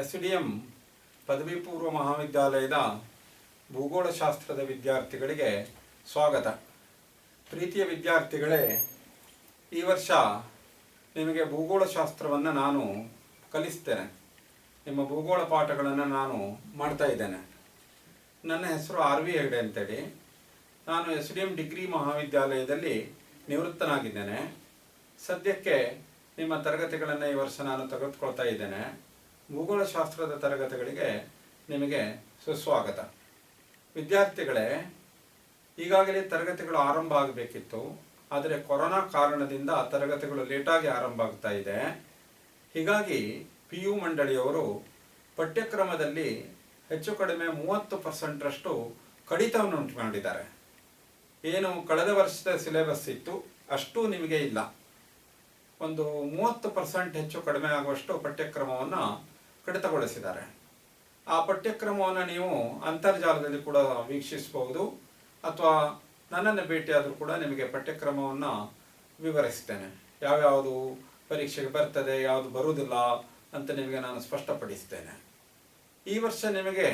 SDM ಪದವಿ ಪೂರ್ವ ಮಹಾವಿದ್ಯಾಲಯದ ಭೂಗೋಳಶಾಸ್ತ್ರದ ವಿದ್ಯಾರ್ಥಿಗಳಿಗೆ ಸ್ವಾಗತ. ಪ್ರೀತಿಯ ವಿದ್ಯಾರ್ಥಿಗಳೇ, ಈ ವರ್ಷ ನಿಮಗೆ ಭೂಗೋಳಶಾಸ್ತ್ರವನ್ನು ನಾನು ಕಲಿಸ್ತೇನೆ. ನಿಮ್ಮ ಭೂಗೋಳ ಪಾಠಗಳನ್ನು ನಾನು ಮಾಡ್ತಾ ಇದ್ದೇನೆ. ನನ್ನ ಹೆಸರು RV ಹೆಗ್ಡೆ ಅಂತೇಳಿ. ನಾನು SDM ಡಿಗ್ರಿ ಮಹಾವಿದ್ಯಾಲಯದಲ್ಲಿ ನಿವೃತ್ತನಾಗಿದ್ದೇನೆ. ಸದ್ಯಕ್ಕೆ ನಿಮ್ಮ ತರಗತಿಗಳನ್ನು ಈ ವರ್ಷ ನಾನು ತೆಗೆದುಕೊಳ್ತಾ ಇದ್ದೇನೆ. ಭೂಗೋಳಶಾಸ್ತ್ರದ ತರಗತಿಗಳಿಗೆ ನಿಮಗೆ ಸುಸ್ವಾಗತ. ವಿದ್ಯಾರ್ಥಿಗಳೇ, ಈಗಾಗಲೇ ತರಗತಿಗಳು ಆರಂಭ ಆಗಬೇಕಿತ್ತು, ಆದರೆ ಕೊರೋನಾ ಕಾರಣದಿಂದ ತರಗತಿಗಳು ಲೇಟಾಗಿ ಆರಂಭ ಆಗ್ತಾ ಇದೆ. ಹೀಗಾಗಿ PU ಮಂಡಳಿಯವರು ಪಠ್ಯಕ್ರಮದಲ್ಲಿ ಹೆಚ್ಚು ಕಡಿಮೆ 30% ಕಡಿತವನ್ನು ಉಂಟು ಮಾಡಿದ್ದಾರೆ. ಏನು ಕಳೆದ ವರ್ಷದ ಸಿಲೆಬಸ್ ಇತ್ತು ಅಷ್ಟು ನಿಮಗೆ ಇಲ್ಲ. ಒಂದು 30% ಹೆಚ್ಚು ಕಡಿಮೆ ಆಗುವಷ್ಟು ಪಠ್ಯಕ್ರಮವನ್ನು ಕಡಿತಗೊಳಿಸಿದ್ದಾರೆ. ಆ ಪಠ್ಯಕ್ರಮವನ್ನು ನೀವು ಅಂತರ್ಜಾಲದಲ್ಲಿ ಕೂಡ ವೀಕ್ಷಿಸಬಹುದು, ಅಥವಾ ನನ್ನನ್ನು ಭೇಟಿಯಾದರೂ ಕೂಡ ನಿಮಗೆ ಪಠ್ಯಕ್ರಮವನ್ನು ವಿವರಿಸ್ತೇನೆ. ಯಾವ್ಯಾವುದು ಪರೀಕ್ಷೆಗೆ ಬರ್ತದೆ, ಯಾವುದು ಬರುವುದಿಲ್ಲ ಅಂತ ನಿಮಗೆ ನಾನು ಸ್ಪಷ್ಟಪಡಿಸ್ತೇನೆ. ಈ ವರ್ಷ ನಿಮಗೆ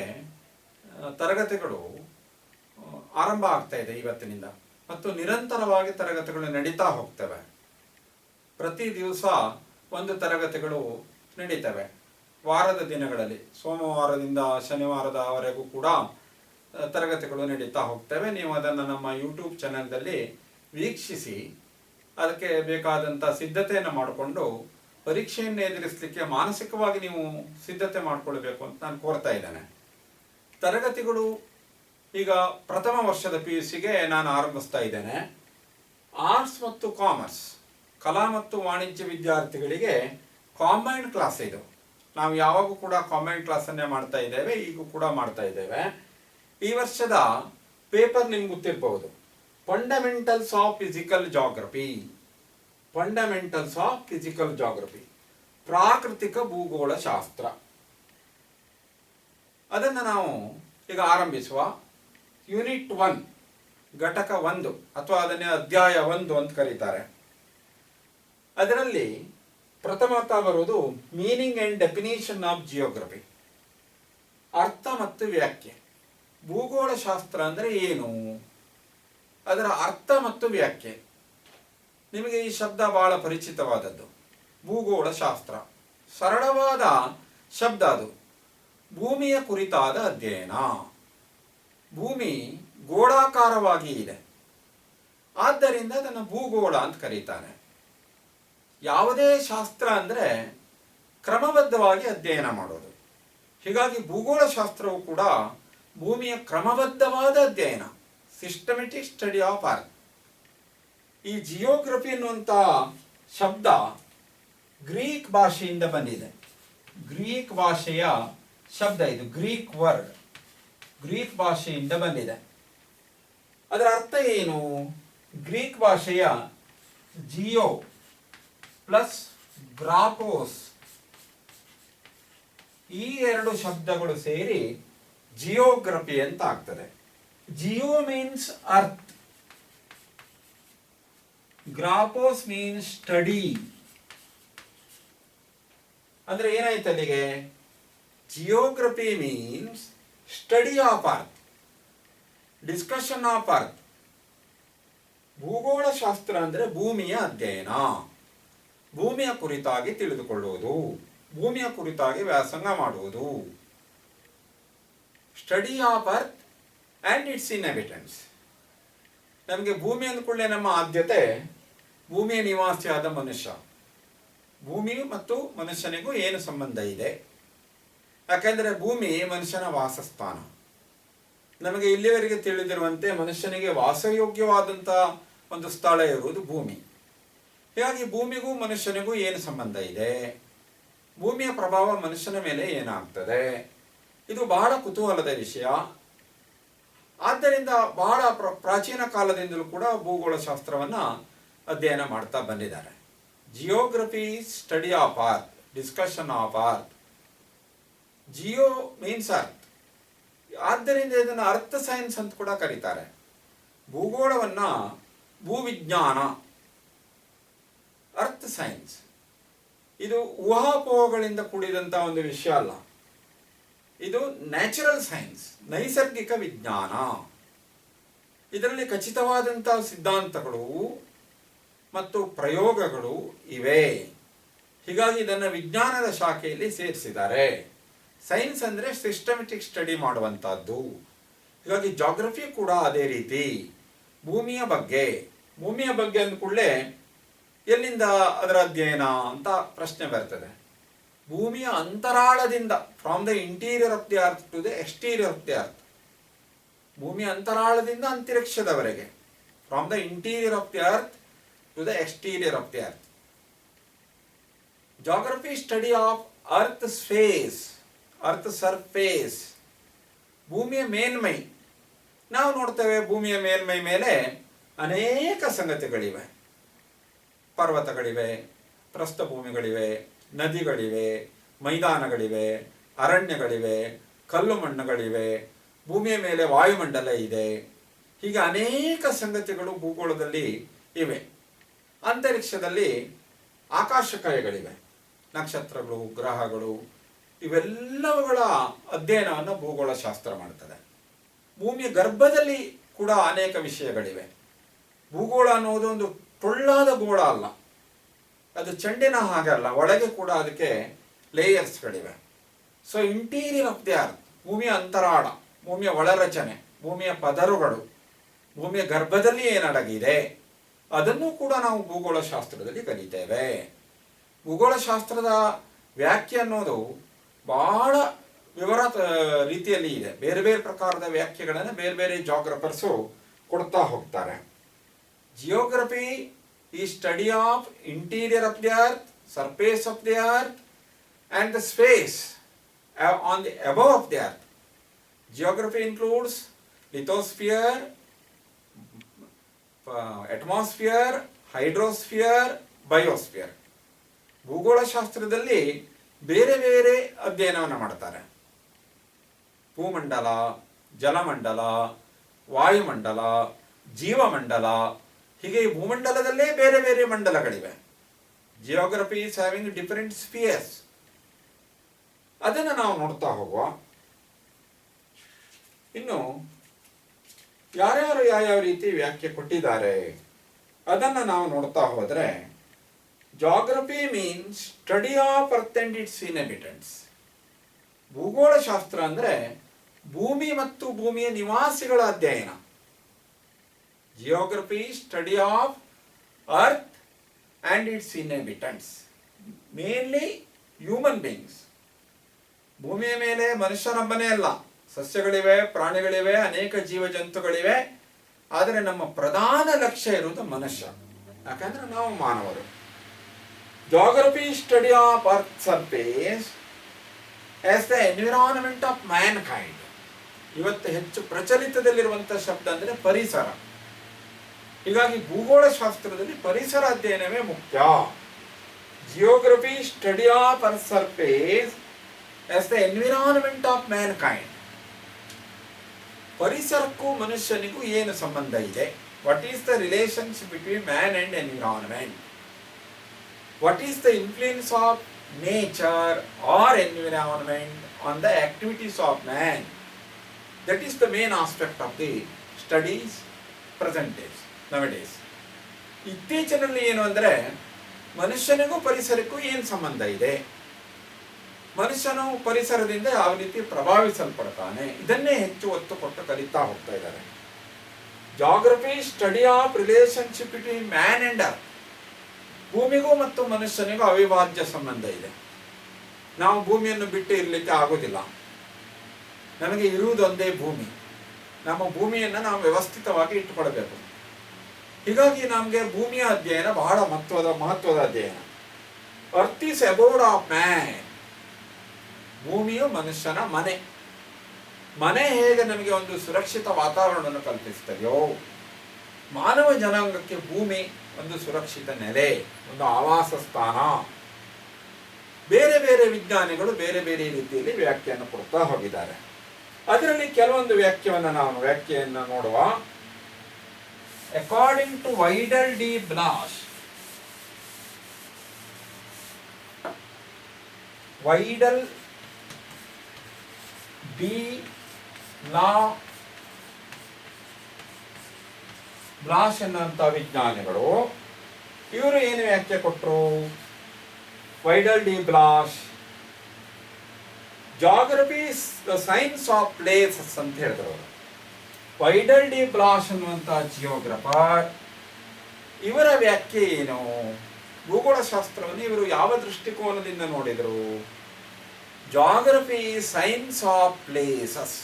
ತರಗತಿಗಳು ಆರಂಭ ಆಗ್ತಾ ಇದೆ ಇವತ್ತಿನಿಂದ, ಮತ್ತು ನಿರಂತರವಾಗಿ ತರಗತಿಗಳು ನಡೀತಾ ಹೋಗ್ತವೆ. ಪ್ರತಿ ದಿವಸ ಒಂದು ತರಗತಿಗಳು ನಡೀತವೆ. ವಾರದ ದಿನಗಳಲ್ಲಿ ಸೋಮವಾರದಿಂದ ಶನಿವಾರದವರೆಗೂ ಕೂಡ ತರಗತಿಗಳು ನಡೀತಾ ಹೋಗ್ತವೆ. ನೀವು ಅದನ್ನು ನಮ್ಮ ಯೂಟ್ಯೂಬ್ ಚಾನೆಲ್ದಲ್ಲಿ ವೀಕ್ಷಿಸಿ ಅದಕ್ಕೆ ಬೇಕಾದಂಥ ಸಿದ್ಧತೆಯನ್ನು ಮಾಡಿಕೊಂಡು ಪರೀಕ್ಷೆಯನ್ನು ಎದುರಿಸಲಿಕ್ಕೆ ಮಾನಸಿಕವಾಗಿ ನೀವು ಸಿದ್ಧತೆ ಮಾಡಿಕೊಳ್ಬೇಕು ಅಂತ ನಾನು ಕೋರ್ತಾ ಇದ್ದೇನೆ. ತರಗತಿಗಳು ಈಗ ಪ್ರಥಮ ವರ್ಷದ PUCಗೆ ನಾನು ಆರಂಭಿಸ್ತಾ ಇದ್ದೇನೆ. ಆರ್ಟ್ಸ್ ಮತ್ತು ಕಾಮರ್ಸ್, ಕಲಾ ಮತ್ತು ವಾಣಿಜ್ಯ ವಿದ್ಯಾರ್ಥಿಗಳಿಗೆ ಕಾಂಬೈನ್ಡ್ ಕ್ಲಾಸ್ ಇದು. ನಾವು ಯಾವಾಗೂ ಕೂಡ ಕಾಂಬೈನ್ಡ್ ಕ್ಲಾಸನ್ನೇ ಮಾಡ್ತಾ ಇದ್ದೇವೆ, ಈಗೂ ಕೂಡ ಮಾಡ್ತಾ ಇದ್ದೇವೆ. ಈ ವರ್ಷದ ಪೇಪರ್ ನಿಮ್ಗೆ ಗೊತ್ತಿರಬಹುದು, fundamentals of physical geography. Fundamentals of physical geography, ಪ್ರಾಕೃತಿಕ ಭೂಗೋಳ ಶಾಸ್ತ್ರ. ಅದನ್ನು ನಾವು ಈಗ ಆರಂಭಿಸುವ. ಯೂನಿಟ್ 1, ಘಟಕ 1, ಅಥವಾ ಅದನ್ನೇ ಅಧ್ಯಾಯ 1 ಅಂತ ಕರೀತಾರೆ. ಅದರಲ್ಲಿ ಪ್ರಥಮತ ಬರುವುದು meaning and definition of geography, ಅರ್ಥ ಮತ್ತು ವ್ಯಾಖ್ಯೆ. ಭೂಗೋಳಶಾಸ್ತ್ರ ಅಂದರೆ ಏನು, ಅದರ ಅರ್ಥ ಮತ್ತು ವ್ಯಾಖ್ಯೆ. ನಿಮಗೆ ಈ ಶಬ್ದ ಬಹಳ ಪರಿಚಿತವಾದದ್ದು. ಭೂಗೋಳಶಾಸ್ತ್ರ ಸರಳವಾದ ಶಬ್ದ. ಅದು ಭೂಮಿಯ ಕುರಿತಾದ ಅಧ್ಯಯನ. ಭೂಮಿ ಗೋಳಾಕಾರವಾಗಿ ಇದೆ, ಆದ್ದರಿಂದ ಅದನ್ನು ಭೂಗೋಳ ಅಂತ ಕರೀತಾನೆ. ಯಾವುದೇ ಶಾಸ್ತ್ರ ಅಂದರೆ ಕ್ರಮಬದ್ಧವಾಗಿ ಅಧ್ಯಯನ ಮಾಡೋದು. ಹೀಗಾಗಿ ಭೂಗೋಳಶಾಸ್ತ್ರವು ಕೂಡ ಭೂಮಿಯ ಕ್ರಮಬದ್ಧವಾದ ಅಧ್ಯಯನ, ಸಿಸ್ಟಮೆಟಿಕ್ ಸ್ಟಡಿ ಆಫ್ ಅರ್ತ್. ಈ ಜಿಯೋಗ್ರಫಿ ಅನ್ನುವಂಥ ಶಬ್ದ ಗ್ರೀಕ್ ಭಾಷೆಯಿಂದ ಬಂದಿದೆ. ಗ್ರೀಕ್ ಭಾಷೆಯ ಶಬ್ದ ಇದು, ಗ್ರೀಕ್ ವರ್ಡ್, ಗ್ರೀಕ್ ಭಾಷೆಯಿಂದ ಬಂದಿದೆ. ಅದರ ಅರ್ಥ ಏನು? ಗ್ರೀಕ್ ಭಾಷೆಯ ಜಿಯೋ ಪ್ಲಸ್ ಗ್ರಾಫೋಸ್, ಈ ಎರಡು ಶಬ್ದಗಳು ಸೇರಿ ಜಿಯೋಗ್ರಫಿ ಅಂತ ಆಗ್ತದೆ. Geo means earth, graphos means study. ಅಂದ್ರೆ ಏನಾಯ್ತು ಅಲ್ಲಿಗೆ? Geography means study of earth, discussion of earth. ಭೂಗೋಳಶಾಸ್ತ್ರ ಅಂದರೆ ಭೂಮಿಯ ಅಧ್ಯಯನ, ಭೂಮಿಯ ಕುರಿತಾಗಿ ತಿಳಿದುಕೊಳ್ಳುವುದು, ಭೂಮಿಯ ಕುರಿತಾಗಿ ವ್ಯಾಸಂಗ ಮಾಡುವುದು. Study of earth and its inhabitants. ನಮಗೆ ಭೂಮಿ ಅಂದ್ಕೊಳ್ಳೆ ನಮ್ಮ ಆದ್ಯತೆ ಭೂಮಿಯ ನಿವಾಸಿಯಾದ ಮನುಷ್ಯ. ಭೂಮಿ ಮತ್ತು ಮನುಷ್ಯನಿಗೂ ಏನು ಸಂಬಂಧ ಇದೆ? ಯಾಕೆಂದರೆ ಭೂಮಿ ಮನುಷ್ಯನ ವಾಸಸ್ಥಾನ. ನಮಗೆ ಇಲ್ಲಿವರೆಗೆ ತಿಳಿದಿರುವಂತೆ ಮನುಷ್ಯನಿಗೆ ವಾಸಯೋಗ್ಯವಾದಂಥ ಒಂದು ಸ್ಥಳ ಇರುವುದು ಭೂಮಿ. ಹೀಗಾಗಿ ಭೂಮಿಗೂ ಮನುಷ್ಯನಿಗೂ ಏನು ಸಂಬಂಧ ಇದೆ, ಭೂಮಿಯ ಪ್ರಭಾವ ಮನುಷ್ಯನ ಮೇಲೆ ಏನಾಗ್ತದೆ, ಇದು ಬಹಳ ಕುತೂಹಲದ ವಿಷಯ. ಆದ್ದರಿಂದ ಬಹಳ ಪ್ರಾಚೀನ ಕಾಲದಿಂದಲೂ ಕೂಡ ಭೂಗೋಳಶಾಸ್ತ್ರವನ್ನು ಅಧ್ಯಯನ ಮಾಡ್ತಾ ಬಂದಿದ್ದಾರೆ. Geography, study of earth, discussion of earth. Jio means earth, ಆದ್ದರಿಂದ ಇದನ್ನು ಅರ್ತ್ ಸೈನ್ಸ್ ಅಂತ ಕೂಡ ಕರೀತಾರೆ. ಭೂಗೋಳವನ್ನು ಭೂವಿಜ್ಞಾನ, ಅರ್ತ್ ಸೈನ್ಸ್. ಇದು ಊಹಾಪೋಹಗಳಿಂದ ಕೂಡಿದಂಥ ಒಂದು ವಿಷಯ ಅಲ್ಲ. ಇದು ನ್ಯಾಚುರಲ್ ಸೈನ್ಸ್, ನೈಸರ್ಗಿಕ ವಿಜ್ಞಾನ. ಇದರಲ್ಲಿ ಖಚಿತವಾದಂತಹ ಸಿದ್ಧಾಂತಗಳು ಮತ್ತು ಪ್ರಯೋಗಗಳು ಇವೆ. ಹೀಗಾಗಿ ಇದನ್ನು ವಿಜ್ಞಾನದ ಶಾಖೆಯಲ್ಲಿ ಸೇರಿಸಿದ್ದಾರೆ. ಸೈನ್ಸ್ ಅಂದರೆ ಸಿಸ್ಟಮೆಟಿಕ್ ಸ್ಟಡಿ ಮಾಡುವಂಥದ್ದು. ಹೀಗಾಗಿ ಜಾಗ್ರಫಿ ಕೂಡ ಅದೇ ರೀತಿ. ಭೂಮಿಯ ಬಗ್ಗೆ ಅಂದ್ಕೂಡಲೇ ಎಲ್ಲಿಂದ ಅದರ ಅಧ್ಯಯನ ಅಂತ ಪ್ರಶ್ನೆ ಬರ್ತದೆ. ಭೂಮಿಯ ಅಂತರಾಳದಿಂದ, from the interior of the earth to the exterior of the earth, ಭೂಮಿಯ ಅಂತರಾಳದಿಂದ ಅಂತರಿಕ್ಷದವರೆಗೆ, from the interior of the earth to the exterior of the earth. Geography study of earth space, earth surface, ಭೂಮಿಯ ಮೇಲ್ಮೈ. ನಾವು ನೋಡ್ತೇವೆ ಭೂಮಿಯ ಮೇಲ್ಮೈ ಮೇಲೆ ಅನೇಕ ಸಂಗತಿಗಳಿವೆ. ಪರ್ವತಗಳಿವೆ, ಪ್ರಸ್ಥಭೂಮಿಗಳಿವೆ, ನದಿಗಳಿವೆ, ಮೈದಾನಗಳಿವೆ, ಅರಣ್ಯಗಳಿವೆ, ಕಲ್ಲು ಮಣ್ಣುಗಳಿವೆ, ಭೂಮಿಯ ಮೇಲೆ ವಾಯುಮಂಡಲ ಇದೆ. ಹೀಗೆ ಅನೇಕ ಸಂಗತಿಗಳು ಭೂಗೋಳದಲ್ಲಿ ಇವೆ. ಅಂತರಿಕ್ಷದಲ್ಲಿ ಆಕಾಶಕಾಯಗಳಿವೆ, ನಕ್ಷತ್ರಗಳು, ಗ್ರಹಗಳು, ಇವೆಲ್ಲವುಗಳ ಅಧ್ಯಯನವನ್ನು ಭೂಗೋಳ ಶಾಸ್ತ್ರ ಮಾಡ್ತದೆ. ಭೂಮಿಯ ಗರ್ಭದಲ್ಲಿ ಕೂಡ ಅನೇಕ ವಿಷಯಗಳಿವೆ. ಭೂಗೋಳ ಅನ್ನೋದು ಒಂದು ಟೊಳ್ಳಾದ ಗೋಳ ಅಲ್ಲ, ಅದು ಚೆಂಡಿನ ಹಾಗೆ ಅಲ್ಲ, ಒಳಗೆ ಕೂಡ ಅದಕ್ಕೆ ಲೇಯರ್ಸ್ಗಳಿವೆ. So interior of the earth, ಭೂಮಿಯ ಅಂತರಾಳ, ಭೂಮಿಯ ಒಳರಚನೆ, ಭೂಮಿಯ ಪದರುಗಳು, ಭೂಮಿಯ ಗರ್ಭದಲ್ಲಿ ಏನಡಗಿದೆ ಅದನ್ನು ಕೂಡ ನಾವು ಭೂಗೋಳ ಶಾಸ್ತ್ರದಲ್ಲಿ ಕಲಿತೇವೆ. ಭೂಗೋಳ ಶಾಸ್ತ್ರದ ವ್ಯಾಖ್ಯೆ ಅನ್ನೋದು ಬಹಳ ವಿವರ ರೀತಿಯಲ್ಲಿ ಇದೆ. ಬೇರೆ ಬೇರೆ ಪ್ರಕಾರದ ವ್ಯಾಖ್ಯೆಗಳನ್ನು ಬೇರೆ ಬೇರೆ ಜಾಗ್ರಫರ್ಸು ಕೊಡ್ತಾ ಹೋಗ್ತಾರೆ. ಜಿಯೋಗ್ರಫಿ ಈ study of interior of the earth, surface of the earth and the space on the above of the earth. Geography includes lithosphere, atmosphere, hydrosphere, biosphere. ಭೂಗೋಳ ಶಾಸ್ತ್ರದಲ್ಲಿ ಬೇರೆ ಬೇರೆ ಅಧ್ಯಯನವನ್ನು ಮಾಡ್ತಾರೆ. ಭೂಮಂಡಲ, ಜಲಮಂಡಲ, ವಾಯುಮಂಡಲ, ಜೀವಮಂಡಲ, ಹೀಗೆ ಈ ಭೂಮಂಡಲದಲ್ಲೇ ಬೇರೆ ಬೇರೆ ಮಂಡಲಗಳಿವೆ. Geography is having different spheres. ಅದನ್ನು ನಾವು ನೋಡ್ತಾ ಹೋಗುವ. ಇನ್ನು ಯಾರ್ಯಾರು ಯಾವ ರೀತಿ ವ್ಯಾಖ್ಯೆ ಕೊಟ್ಟಿದ್ದಾರೆ ಅದನ್ನು ನಾವು ನೋಡ್ತಾ ಹೋದರೆ, geography means study of earth and its inhabitants. ಭೂಗೋಳ ಶಾಸ್ತ್ರ ಅಂದರೆ ಭೂಮಿ ಮತ್ತು ಭೂಮಿಯ ನಿವಾಸಿಗಳ ಅಧ್ಯಯನ. Geography study of earth and its inhabitants, mainly human beings. ಭೂಮಿಯ ಮೇಲೆ ಮನುಷ್ಯನೊಬ್ಬನೇ ಅಲ್ಲ, ಸಸ್ಯಗಳಿವೆ, ಪ್ರಾಣಿಗಳಿವೆ, ಅನೇಕ ಜೀವ ಜಂತುಗಳಿವೆ. ಆದರೆ ನಮ್ಮ ಪ್ರಧಾನ ಲಕ್ಷ್ಯ ಇರುವುದು ಮನುಷ್ಯ, ಯಾಕಂದ್ರೆ ನಾವು ಮಾನವರು. Geography study of earth surface as the environment of man kind. ಇವತ್ತು ಹೆಚ್ಚು ಪ್ರಚಲಿತದಲ್ಲಿರುವಂಥ ಶಬ್ದ ಅಂದರೆ ಪರಿಸರ. ಹೀಗಾಗಿ ಭೂಗೋಳ ಶಾಸ್ತ್ರದಲ್ಲಿ ಪರಿಸರ ಅಧ್ಯಯನವೇ ಮುಖ್ಯ. Geography study of earth surface as the environment of mankind. ಪರಿಸರಕ್ಕೂ ಮನುಷ್ಯನಿಗೂ ಏನು ಸಂಬಂಧ ಇದೆ? What is the relationship between man and environment? What is the influence of nature or environment on the activities of man? That is the main aspect of the studies present days, nowadays. ಇತ್ತೀಚಿನಲ್ಲಿ ಏನು ಅಂದರೆ, ಮನುಷ್ಯನಿಗೂ ಪರಿಸರಕ್ಕೂ ಏನು ಸಂಬಂಧ ಇದೆ, ಮನುಷ್ಯನು ಪರಿಸರದಿಂದ ಯಾವ ರೀತಿ ಪ್ರಭಾವಿಸಲ್ಪಡ್ತಾನೆ, ಇದನ್ನೇ ಹೆಚ್ಚು ಒತ್ತು ಕೊಟ್ಟು ಕಲಿತಾ ಹೋಗ್ತಾ ಇದ್ದಾರೆ. Geography study of relationship between man and earth. ಭೂಮಿಗೂ ಮತ್ತು ಮನುಷ್ಯನಿಗೂ ಅವಿಭಾಜ್ಯ ಸಂಬಂಧ ಇದೆ. ನಾವು ಭೂಮಿಯನ್ನು ಬಿಟ್ಟು ಇರಲಿಕ್ಕೆ ಆಗೋದಿಲ್ಲ. ನಮಗೆ ಇರುವುದೊಂದೇ ಭೂಮಿ. ನಮ್ಮ ಭೂಮಿಯನ್ನು ನಾವು ವ್ಯವಸ್ಥಿತವಾಗಿ ಇಟ್ಟುಕೊಳ್ಬೇಕು. ಹೀಗಾಗಿ ನಮಗೆ ಭೂಮಿಯ ಅಧ್ಯಯನ ಬಹಳ ಮಹತ್ವದ ಅಧ್ಯಯನ. Earth is abode of man. ಭೂಮಿಯು ಮನುಷ್ಯನ ಮನೆ ಹೇಗೆ ನಮಗೆ ಒಂದು ಸುರಕ್ಷಿತ ವಾತಾವರಣವನ್ನು ಕಲ್ಪಿಸ್ತದೆಯೋ, ಮಾನವ ಜನಾಂಗಕ್ಕೆ ಭೂಮಿ ಒಂದು ಸುರಕ್ಷಿತ ನೆಲೆ, ಒಂದು ಆವಾಸ ಸ್ಥಾನ. ಬೇರೆ ಬೇರೆ ವಿಜ್ಞಾನಿಗಳು ಬೇರೆ ಬೇರೆ ರೀತಿಯಲ್ಲಿ ವ್ಯಾಖ್ಯೆಯನ್ನು ಕೊಡ್ತಾ ಹೋಗಿದ್ದಾರೆ. ಅದರಲ್ಲಿ ಕೆಲವೊಂದು ವ್ಯಾಖ್ಯೆಯನ್ನು ನೋಡುವ. According to Vidal de Blache, de la Blache ಎನ್ನುವಂಥ ವಿಜ್ಞಾನಿಗಳು ಇವರು ಏನು ವ್ಯಾಖ್ಯೆ ಕೊಟ್ಟರು? Vidal de Blache geography the science of places ಅಂತ ಹೇಳಿದ್ರು. ವೈಡಲ್ ಡಿ ಬ್ಲಾಶ್ ಅನ್ನುವಂಥ ಜಿಯೋಗ್ರಫರ್ ಇವರ ವ್ಯಾಖ್ಯೆ ಏನು? ಭೂಗೋಳಶಾಸ್ತ್ರವನ್ನು ಇವರು ಯಾವ ದೃಷ್ಟಿಕೋನದಿಂದ ನೋಡಿದರು? ಜಾಗ್ರಫಿ ಸೈನ್ಸ್ ಆಫ್ ಪ್ಲೇಸಸ್,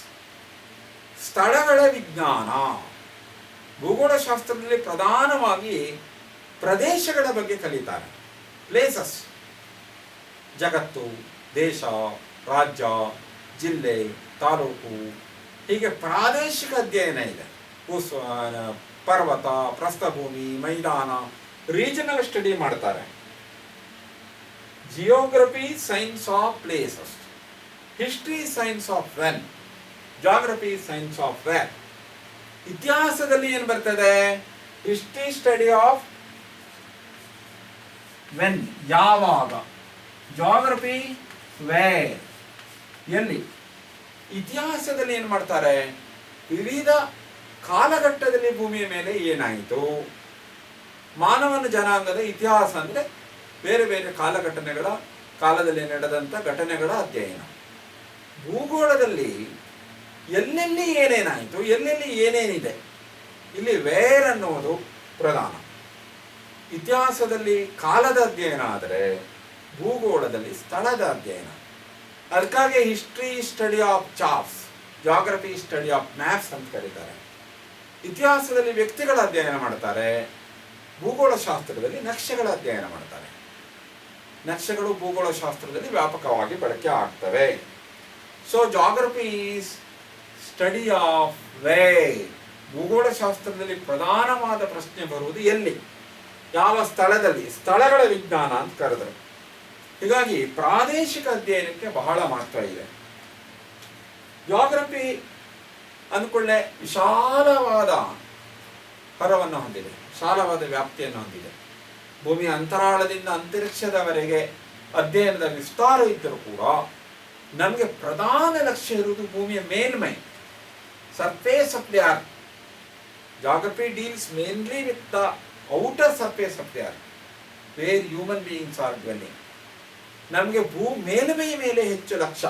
ಸ್ಥಳಗಳ ವಿಜ್ಞಾನ. ಭೂಗೋಳಶಾಸ್ತ್ರದಲ್ಲಿ ಪ್ರಧಾನವಾಗಿ ಪ್ರದೇಶಗಳ ಬಗ್ಗೆ ಕಲಿತಾರೆ. ಪ್ಲೇಸಸ್, ಜಗತ್ತು, ದೇಶ, ರಾಜ್ಯ, ಜಿಲ್ಲೆ, ತಾಲೂಕು, ಹೀಗೆ ಪ್ರಾದೇಶಿಕ ಅಧ್ಯಯನ ಇದೆ. ಪರ್ವತ, ಪ್ರಸ್ಥಭೂಮಿ, ಮೈದಾನ, ರೀಜನಲ್ ಸ್ಟಡಿ ಮಾಡ್ತಾರೆ. Geography science of places, history science of when, geography science of where. ಇತಿಹಾಸದಲ್ಲಿ ಏನು ಬರ್ತದೆ? ಹಿಸ್ಟ್ರಿ ಸ್ಟಡಿ ಆಫ್ ವೆನ್, ಯಾವಾಗ. ಜಾಗ್ರಫಿ ವೇರ್, ಎಲ್ಲಿ. ಇತಿಹಾಸದಲ್ಲಿ ಏನು ಮಾಡ್ತಾರೆ? ವಿವಿಧ ಕಾಲಘಟ್ಟದಲ್ಲಿ ಭೂಮಿಯ ಮೇಲೆ ಏನಾಯಿತು. ಮಾನವನ ಜನಾಂಗದ ಇತಿಹಾಸ ಅಂದರೆ ಬೇರೆ ಬೇರೆ ಕಾಲದಲ್ಲಿ ನಡೆದಂಥ ಘಟನೆಗಳ ಅಧ್ಯಯನ. ಭೂಗೋಳದಲ್ಲಿ ಎಲ್ಲೆಲ್ಲಿ ಏನೇನಾಯಿತು, ಎಲ್ಲೆಲ್ಲಿ ಏನೇನಿದೆ, ಇಲ್ಲಿ ವೇರ್ ಅನ್ನುವುದು ಪ್ರಧಾನ. ಇತಿಹಾಸದಲ್ಲಿ ಕಾಲದ ಅಧ್ಯಯನ ಆದರೆ ಭೂಗೋಳದಲ್ಲಿ ಸ್ಥಳದ ಅಧ್ಯಯನ. ಅದಕ್ಕಾಗಿ history study of charts, geography study of maps ಅಂತ ಕರೀತಾರೆ. ಇತಿಹಾಸದಲ್ಲಿ ವ್ಯಕ್ತಿಗಳ ಅಧ್ಯಯನ ಮಾಡ್ತಾರೆ, ಭೂಗೋಳಶಾಸ್ತ್ರದಲ್ಲಿ ನಕ್ಷೆಗಳ ಅಧ್ಯಯನ ಮಾಡ್ತಾರೆ. ನಕ್ಷೆಗಳು ಭೂಗೋಳಶಾಸ್ತ್ರದಲ್ಲಿ ವ್ಯಾಪಕವಾಗಿ ಬಳಕೆ ಆಗ್ತವೆ. So geography is study of way. ಭೂಗೋಳಶಾಸ್ತ್ರದಲ್ಲಿ ಪ್ರಧಾನವಾದ ಪ್ರಶ್ನೆ ಬರುವುದು ಎಲ್ಲಿ, ಯಾವ ಸ್ಥಳದಲ್ಲಿ, ಸ್ಥಳಗಳ ವಿಜ್ಞಾನ ಅಂತ ಕರೆದರು. ಹೀಗಾಗಿ ಪ್ರಾದೇಶಿಕ ಅಧ್ಯಯನಕ್ಕೆ ಬಹಳ ಮಹತ್ವ ಇದೆ. ಜಾಗ್ರಫಿ ಅಂದ್ಕೊಳ್ಳೆ ವಿಶಾಲವಾದ ಹೊರವನ್ನು ಹೊಂದಿದೆ, ವಿಶಾಲವಾದ ವ್ಯಾಪ್ತಿಯನ್ನು ಹೊಂದಿದೆ. ಭೂಮಿಯ ಅಂತರಾಳದಿಂದ ಅಂತರಿಕ್ಷದವರೆಗೆ ಅಧ್ಯಯನದ ವಿಸ್ತಾರ ಇದ್ದರೂ ಕೂಡ ನಮಗೆ ಪ್ರಧಾನ ಲಕ್ಷ್ಯ ಇರುವುದು ಭೂಮಿಯ ಮೇಲ್ಮೈ, surface of the earth. Geography deals mainly with the outer surface of the earth where human beings are dwelling. ನಮಗೆ ಮೇಲ್ಮೈ ಮೇಲೆ ಹೆಚ್ಚು ಲಕ್ಷ್ಯ.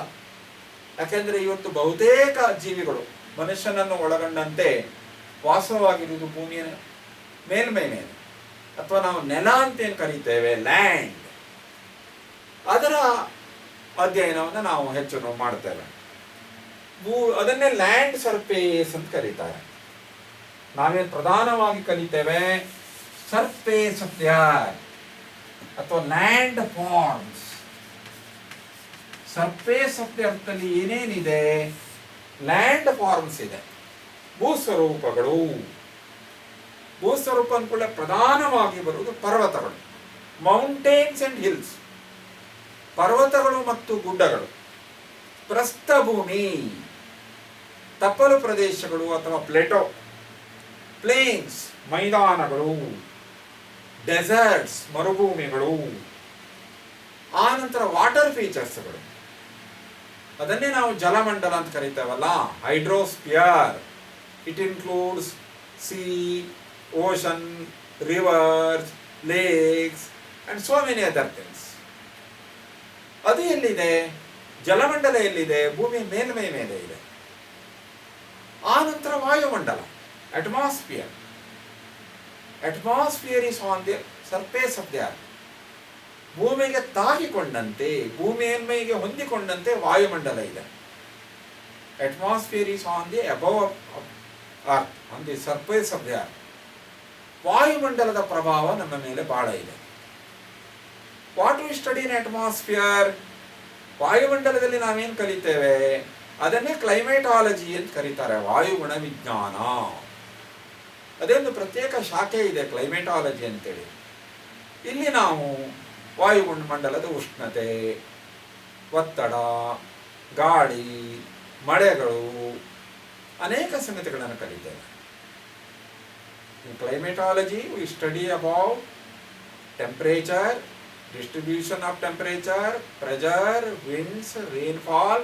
ಯಾಕೆಂದರೆ ಇವತ್ತು ಬಹುತೇಕ ಜೀವಿಗಳು ಮನುಷ್ಯನನ್ನು ಒಳಗೊಂಡಂತೆ ವಾಸವಾಗಿರುವುದು ಭೂಮಿಯ ಮೇಲ್ಮೈ ಮೇಲೆ, ಅಥವಾ ನಾವು ನೆಲ ಅಂತೇನು ಕರೀತೇವೆ, ಲ್ಯಾಂಡ್, ಅದರ ಅಧ್ಯಯನವನ್ನು ನಾವು ಹೆಚ್ಚು ಮಾಡ್ತೇವೆ. ಅದನ್ನೇ ಲ್ಯಾಂಡ್ ಸರ್ಫೇಸ್ ಅಂತ ಕರೀತಾರೆ. ನಾವೇನು ಪ್ರಧಾನವಾಗಿ ಕಲಿತೇವೆ ಸರ್ಫೇಸ್ ಆಫ್ ದಿ ಅರ್ತ್ ಅಥವಾ land forms. Surface of the earth ಅಲ್ಲಿ ಏನೇನಿದೆ? ಲ್ಯಾಂಡ್ ಫಾರ್ಮ್ಸ್ ಇದೆ, ಭೂಸ್ವರೂಪಗಳು. ಭೂಸ್ವರೂಪ ಅಂದ್ಕೊಳ್ಳೆ ಪ್ರಧಾನವಾಗಿ ಬರುವುದು ಪರ್ವತಗಳು, ಮೌಂಟೇನ್ಸ್ ಅಂಡ್ ಹಿಲ್ಸ್, ಪರ್ವತಗಳು ಮತ್ತು ಗುಡ್ಡಗಳು. ಪ್ರಸ್ಥಭೂಮಿ, ತಪ್ಪಲು ಪ್ರದೇಶಗಳು ಅಥವಾ ಪ್ಲೇಟೋ, ಪ್ಲೇನ್ಸ್, ಮೈದಾನಗಳು, ಡೆಸರ್ಟ್ಸ್, ಮರುಭೂಮಿಗಳು. ಆ ನಂತರ ವಾಟರ್ ಫೀಚರ್ಸ್ಗಳು, ಅದನ್ನೇ ನಾವು ಜಲಮಂಡಲ ಅಂತ ಕರೀತೇವಲ್ಲ, hydrosphere. It includes sea, ocean, rivers, lakes and so many other things. ಅದು ಎಲ್ಲಿದೆ? ಜಲಮಂಡಲ ಎಲ್ಲಿದೆ? ಭೂಮಿಯ ಮೇಲ್ಮೈ ಮೇಲೆ ಇದೆ. ಆ ನಂತರ ವಾಯುಮಂಡಲ, atmosphere. Atmosphere is on the surface of the earth. ಭೂಮಿಗೆ ತಾಗಿಕೊಂಡಂತೆ, ಭೂಮಿ ಮೇಲ್ಮೈಗೆ ಹೊಂದಿಕೊಂಡಂತೆ ವಾಯುಮಂಡಲ ಇದೆ. Atmosphere is on the above earth, on the surface of the earth. ವಾಯುಮಂಡಲದ ಪ್ರಭಾವ ನಮ್ಮ ಮೇಲೆ ಬಹಳ ಇದೆ. What we study in atmosphere? ವಾಯುಮಂಡಲದಲ್ಲಿ ನಾವೇನು ಕಲಿತೇವೆ ಅದನ್ನೇ ಕ್ಲೈಮೇಟಾಲಜಿ ಅಂತ ಕರೀತಾರೆ, ವಾಯುಗುಣ ವಿಜ್ಞಾನ. ಅದೇ ಒಂದು ಪ್ರತ್ಯೇಕ ಶಾಖೆ ಇದೆ ಕ್ಲೈಮೇಟಾಲಜಿ ಅಂತೇಳಿ. ಇಲ್ಲಿ ನಾವು ವಾಯುಮಂಡಲದ ಉಷ್ಣತೆ, ಒತ್ತಡ, ಗಾಳಿ, ಮಳೆಗಳು, ಅನೇಕ ಸಂಗತಿಗಳನ್ನು ಕಲಿತೇವೆ. In climatology we study about temperature, distribution of temperature, pressure, winds, rainfall,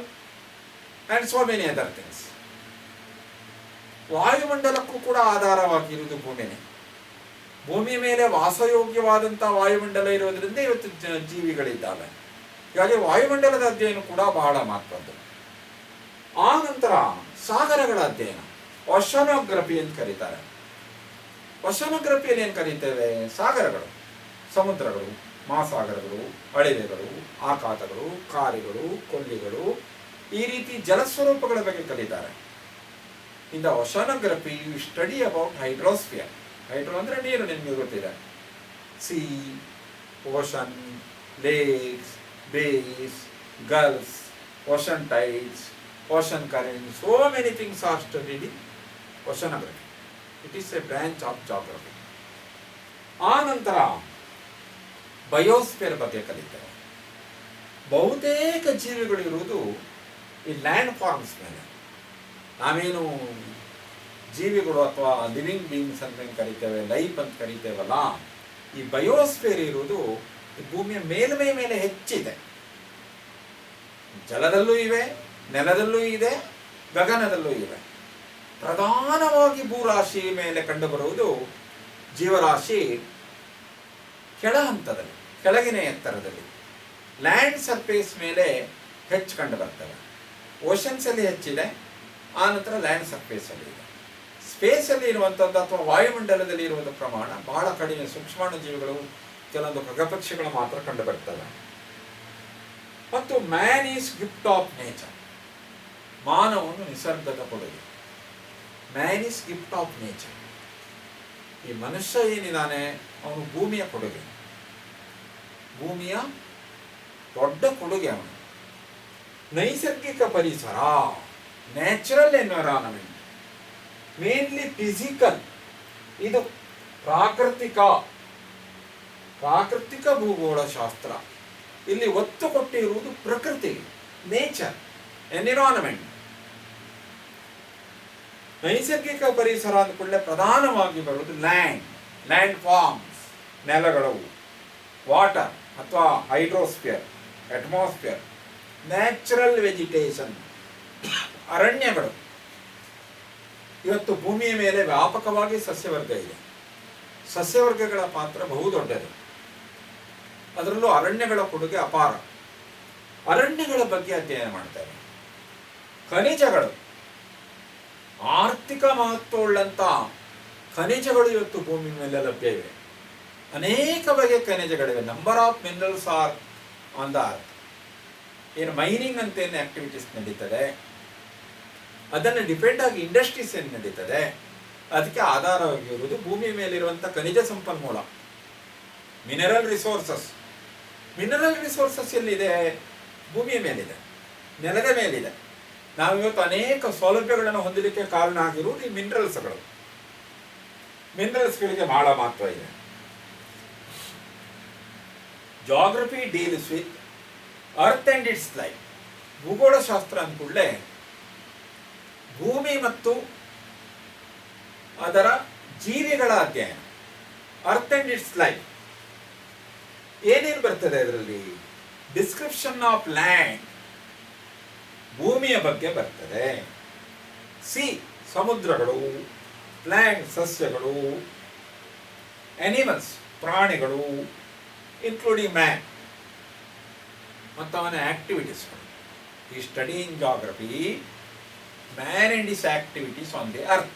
and so many other things. ವಾಯುಮಂಡಲಕ್ಕೂ ಕೂಡ ಆಧಾರವಾಗಿರುವುದು ಭೂಮಿನೇ. ಭೂಮಿ ಮೇಲೆ ವಾಸಯೋಗ್ಯವಾದಂಥ ವಾಯುಮಂಡಲ ಇರೋದ್ರಿಂದ ಇವತ್ತು ಜೀವಿಗಳಿದ್ದಾವೆ. ಹೀಗಾಗಿ ವಾಯುಮಂಡಲದ ಅಧ್ಯಯನ ಕೂಡ ಬಹಳ ಮಹತ್ವದ್ದು. ಆ ನಂತರ ಸಾಗರಗಳ ಅಧ್ಯಯನ, ಓಷನೋಗ್ರಫಿ ಅಂತ ಕರೀತಾರೆ. ಓಷನೋಗ್ರಫಿಯಲ್ಲಿ ಏನು ಕರೀತೇವೆ? ಸಾಗರಗಳು, ಸಮುದ್ರಗಳು, ಮಹಾಸಾಗರಗಳು, ಅಳಿವೆಗಳು, ಆಕಾತಗಳು, ಕಾರಿಗಳು, ಕೊಲ್ಲಿಗಳು, ಈ ರೀತಿ ಜಲಸ್ವರೂಪಗಳ ಬಗ್ಗೆ ಕರೀತಾರೆ. In the oceanography you study about hydrosphere. Hydro ಅಂದರೆ ನೀರು, ನಿಮಗೆ ಗೊತ್ತಿದೆ. Sea, ocean, lakes, bays, gulfs, ocean tides, ocean currents, so many things are studied in oceanography. It is a branch of geography. ಆ ನಂತರ ಬಯೋಸ್ಫಿಯರ್ ಬಗ್ಗೆ ಕಲಿತೇವೆ. ಬಹುತೇಕ ಜೀವಿಗಳು ಇರುವುದು ಈ ಲ್ಯಾಂಡ್ ಫಾರ್ಮ್ಸ್ ಮೇಲೆ. ನಾವೇನು ಜೀವಿಗಳು ಅಥವಾ ಲಿವಿಂಗ್ ಬೀಯಿಂಗ್ಸ್ ಅಂತ ಕರಿತೇವೆ, ಲೈಫ್ ಅಂತ ಕರಿತೇವಲ್ಲ, ಈ ಬಯೋಸ್ಫಿಯರ್ ಇರುವುದು ಈ ಭೂಮಿಯ ಮೇಲ್ಮೈ ಮೇಲೆ ಹೆಚ್ಚಿದೆ. ಜಲದಲ್ಲೂ ಇವೆ, ನೆಲದಲ್ಲೂ ಇದೆ, ಗಗನದಲ್ಲೂ ಇವೆ. ಪ್ರಧಾನವಾಗಿ ಭೂರಾಶಿ ಮೇಲೆ ಕಂಡುಬರುವುದು ಜೀವರಾಶಿ ಕೆಳ ಹಂತದಲ್ಲಿ, ಕೆಳಗಿನ ಎತ್ತರದಲ್ಲಿ. ಲ್ಯಾಂಡ್ ಸರ್ಫೇಸ್ ಮೇಲೆ ಹೆಚ್ಚು ಕಂಡು ಬರ್ತವೆ. ಓಷನ್ಸಲ್ಲಿ ಹೆಚ್ಚಿದೆ, ಆನಂತರ ಲ್ಯಾಂಡ್ ಸರ್ಫೇಸಲ್ಲಿ ಇದೆ. ಸ್ಪೇಸಲ್ಲಿ ಇರುವಂಥದ್ದು ಅಥವಾ ವಾಯುಮಂಡಲದಲ್ಲಿ ಇರುವಂಥ ಪ್ರಮಾಣ ಬಹಳ ಕಡಿಮೆ. ಸೂಕ್ಷ್ಮಾಣು ಜೀವಿಗಳು, ಕೆಲವೊಂದು ಖಗಪಕ್ಷಿಗಳು ಮಾತ್ರ ಕಂಡು ಬರ್ತವೆ. ಮತ್ತು man is gift of nature. ಮಾನವನು ನಿಸರ್ಗದ ಕೊಡುಗೆ. Man is gift of nature. ಈ ಮನುಷ್ಯ ಏನಿದ್ದಾನೆ ಅವನು ಭೂಮಿಯ ಕೊಡುಗೆ, ಭೂಮಿಯ ದೊಡ್ಡ ಕೊಡುಗೆ ಅವನು. ನೈಸರ್ಗಿಕ ಪರಿಸರ, ನ್ಯಾಚುರಲ್ ಎನ್ವಿರಾನ್ಮೆಂಟ್, ಮೇನ್ಲಿ ಫಿಸಿಕಲ್, ಇದು ಪ್ರಾಕೃತಿಕ ಭೂಗೋಳ ಶಾಸ್ತ್ರ. ಇಲ್ಲಿ ಒತ್ತು ಕೊಟ್ಟಿರುವುದು ಪ್ರಕೃತಿ, ನೇಚರ್, ಎನ್ವಿರಾನ್ಮೆಂಟ್. ನೈಸರ್ಗಿಕ ಪರಿಸರ ಅಂದ್ಕೊಳ್ಳೆ ಪ್ರಧಾನವಾಗಿ ಬರುವುದು ಲ್ಯಾಂಡ್ ಫಾರ್ಮ್ಸ್, ನೆಲಗಳು, ವಾಟರ್ ಅಥವಾ ಹೈಡ್ರೋಸ್ಫಿಯರ್, ಅಟ್ಮಾಸ್ಫಿಯರ್, ನ್ಯಾಚುರಲ್ ವೆಜಿಟೇಷನ್, ಅರಣ್ಯಗಳು. ಇವತ್ತು ಭೂಮಿಯ ಮೇಲೆ ವ್ಯಾಪಕವಾಗಿ ಸಸ್ಯವರ್ಗ ಇದೆ. ಸಸ್ಯವರ್ಗಗಳ ಪಾತ್ರ ಬಹುದೊಡ್ಡದು. ಅದರಲ್ಲೂ ಅರಣ್ಯಗಳ ಕೊಡುಗೆ ಅಪಾರ. ಅರಣ್ಯಗಳ ಬಗ್ಗೆ ಅಧ್ಯಯನ ಮಾಡ್ತಾರೆ. ಖನಿಜಗಳು, ಆರ್ಥಿಕ ಮಹತ್ವವುಳ್ಳಂಥ ಖನಿಜಗಳು ಇವತ್ತು ಭೂಮಿ ಮೇಲೆ ಲಭ್ಯ ಇವೆ. ಅನೇಕ ಬಗೆಯ ಖನಿಜಗಳಿವೆ. Number of minerals are on the earth. ಏನು ಮೈನಿಂಗ್ ಅಂತ ಏನು ಆಕ್ಟಿವಿಟೀಸ್ ನಡೀತದೆ, ಅದನ್ನು ಡಿಪೆಂಡ್ ಆಗಿ ಇಂಡಸ್ಟ್ರೀಸ್ ಏನು ನಡೀತದೆ, ಅದಕ್ಕೆ ಆಧಾರವಾಗಿರುವುದು ಭೂಮಿ ಮೇಲಿರುವಂಥ ಖನಿಜ ಸಂಪನ್ಮೂಲ, ಮಿನರಲ್ ರಿಸೋರ್ಸಸ್. ಮಿನರಲ್ ರಿಸೋರ್ಸಸ್ ಎಲ್ಲಿದೆ? ಭೂಮಿಯ ಮೇಲಿದೆ, ನೆಲದ ಮೇಲಿದೆ. ನಾವಿವತ್ತು ಅನೇಕ ಸೌಲಭ್ಯಗಳನ್ನು ಹೊಂದಲಿಕ್ಕೆ ಕಾರಣ ಆಗಿರುವುದು ಈ ಮಿನರಲ್ಸ್ಗಳು. ಮಿನರಲ್ಸ್ಗಳಿಗೆ ಬಹಳ ಮಹತ್ವ ಇದೆ. Geography deals with earth and its life. ಭೂಗೋಳಶಾಸ್ತ್ರ ಅಂದ್ಕೂಡಲೇ ಭೂಮಿ ಮತ್ತು ಅದರ ಜೀವಿಗಳ ಅಧ್ಯಯನ. ಅರ್ತ್ ಅಂಡ್ ಇಟ್ಸ್ ಲೈಫ್ ಏನೇನು ಬರ್ತದೆ ಅದರಲ್ಲಿ? ಡಿಸ್ಕ್ರಿಪ್ಷನ್ ಆಫ್ ಲ್ಯಾಂಡ್, ಭೂಮಿಯ ಬಗ್ಗೆ ಬರ್ತದೆ. ಸಿ, ಸಮುದ್ರಗಳು, ಲ್ಯಾಂಡ್, ಸಸ್ಯಗಳು, ಅನಿಮಲ್ಸ್, ಪ್ರಾಣಿಗಳು, ಇನ್ಕ್ಲೂಡಿಂಗ್ ಮ್ಯಾನ್ ಮತ್ತು ಅವನ ಆಕ್ಟಿವಿಟೀಸ್ಗಳು. ಈ study in geography man and his activities on the earth.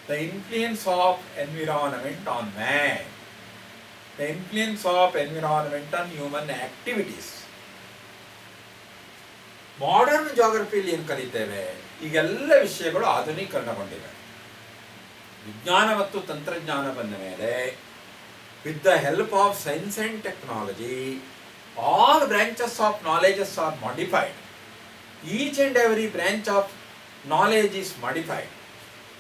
The influence of environment on man, the influence of environment on human activities. Modern ಜಾಗ್ರಫಿಯಲ್ಲಿ ಏನು ಕಲಿತೇವೆ? ಈಗೆಲ್ಲ ವಿಷಯಗಳು ಆಧುನೀಕರಣಗೊಂಡಿವೆ. ವಿಜ್ಞಾನ ಮತ್ತು ತಂತ್ರಜ್ಞಾನ ಬಂದ ಮೇಲೆ, with the help of science and technology, all branches of knowledges are modified. Each and every branch of knowledge is modified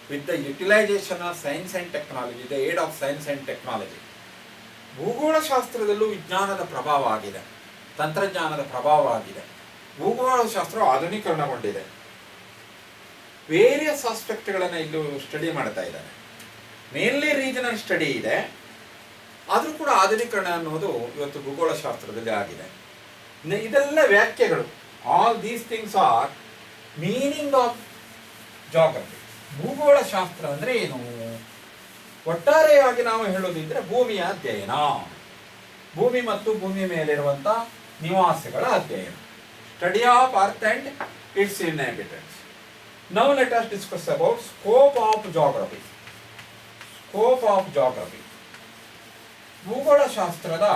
with the utilization of science and technology, the aid of science and technology. ಭೂಗೋಳಶಾಸ್ತ್ರದಲ್ಲೂ ವಿಜ್ಞಾನದ ಪ್ರಭಾವ ಆಗಿದೆ, ತಂತ್ರಜ್ಞಾನದ ಪ್ರಭಾವ ಆಗಿದೆ. ಭೂಗೋಳಶಾಸ್ತ್ರ ಆಧುನೀಕರಣಗೊಂಡಿದೆ. Various ಆಸ್ಪೆಕ್ಟ್ಗಳನ್ನು ಇಲ್ಲೂ study ಮಾಡ್ತಾ ಇದ್ದಾರೆ. Mainly regional study ಇದೆ, ಆದರೂ ಕೂಡ ಆಧುನೀಕರಣ ಅನ್ನೋದು ಇವತ್ತು ಭೂಗೋಳಶಾಸ್ತ್ರದಲ್ಲಿ ಆಗಿದೆ. ಇದೆಲ್ಲ ವ್ಯಾಖ್ಯೆಗಳು, all these things are meaning of geography. ಭೂಗೋಳ ಶಾಸ್ತ್ರ ಅಂದರೆ ಏನು? ಒಟ್ಟಾರೆಯಾಗಿ ನಾವು ಹೇಳೋದಿದ್ರೆ ಭೂಮಿಯ ಅಧ್ಯಯನ, ಭೂಮಿ ಮತ್ತು ಭೂಮಿ ಮೇಲಿರುವಂಥ ನಿವಾಸಿಗಳ ಅಧ್ಯಯನ. Study of earth and its inhabitants. Now let us discuss about scope of geography. Scope of geography, ಭೂಗೋಳ ಶಾಸ್ತ್ರದ